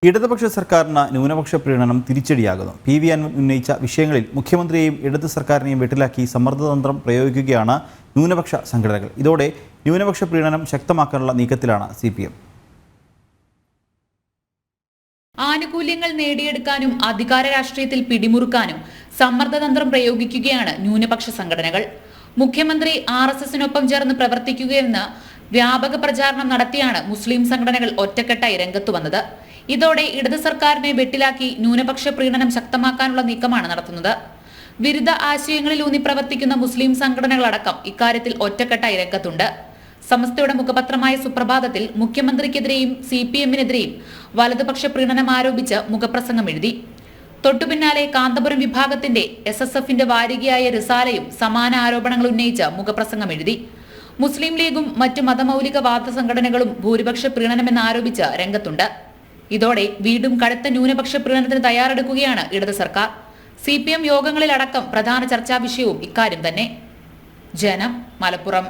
ഇടതുപക്ഷ സർക്കാരിന് ന്യൂനപക്ഷ പ്രീണനം തിരിച്ചടിയാകുന്നു. PV അൻവർ ഉന്നയിച്ച വിഷയങ്ങളിൽ മുഖ്യമന്ത്രിയെയും ഇടതു സർക്കാരിനെയും വെട്ടിലാക്കി സമ്മർദ്ദതന്ത്രം പ്രയോഗിക്കുകയാണ് ന്യൂനപക്ഷ സംഘടനകൾ. ഇതോടെ ന്യൂനപക്ഷ പ്രീണനം ശക്തമാക്കാനുള്ള നീക്കത്തിലാണ് CPM. ആനുകൂല്യങ്ങൾ നേടിയെടുക്കാനും അധികാര രാഷ്ട്രീയത്തിൽ പിടിമുറുക്കാനും സമ്മർദ്ദതന്ത്രം പ്രയോഗിക്കുകയാണ് ന്യൂനപക്ഷ സംഘടനകൾ. മുഖ്യമന്ത്രി RSSനൊപ്പം ചേർന്ന് പ്രവർത്തിക്കുകയെന്ന് വ്യാപക പ്രചാരണം നടത്തിയാണ് മുസ്ലിം സംഘടനകൾ ഒറ്റക്കെട്ടായി രംഗത്തു വന്നത്. ഇതോടെ ഇടതു സർക്കാരിനെ വെട്ടിലാക്കി ന്യൂനപക്ഷ പ്രീണനം ശക്തമാക്കാനുള്ള നീക്കമാണ് നടത്തുന്നത്. വിരുദ്ധ ആശയങ്ങളിലൂന്നി പ്രവർത്തിക്കുന്ന മുസ്ലിം സംഘടനകളടക്കം ഇക്കാര്യത്തിൽ ഒറ്റക്കെട്ടായി രംഗത്തുണ്ട്. സമസ്തയുടെ മുഖപത്രമായ സുപ്രഭാതത്തിൽ മുഖ്യമന്ത്രിക്കെതിരെയും CPMനെതിരെയും വലതുപക്ഷ പ്രീണനം ആരോപിച്ച് മുഖപ്രസംഗം എഴുതി. തൊട്ടുപിന്നാലെ കാന്തപുരം വിഭാഗത്തിന്റെ SSFന്റെ വാരികയായ റിസാലയും സമാന ആരോപണങ്ങൾ ഉന്നയിച്ച് മുഖപ്രസംഗം എഴുതി. മുസ്ലിം ലീഗും മറ്റു മതമൗലികവാദ സംഘടനകളും ഭൂരിപക്ഷ പ്രീണനമെന്നാരോപിച്ച് രംഗത്തുണ്ട്. ഇതോടെ വീണ്ടും കടുത്ത ന്യൂനപക്ഷ പ്രീണനത്തിന് തയ്യാറെടുക്കുകയാണ് ഇടതു സർക്കാർ. CPM യോഗങ്ങളിലടക്കം പ്രധാന ചർച്ചാ വിഷയവും ഇക്കാര്യം തന്നെ. ജനം, മലപ്പുറം.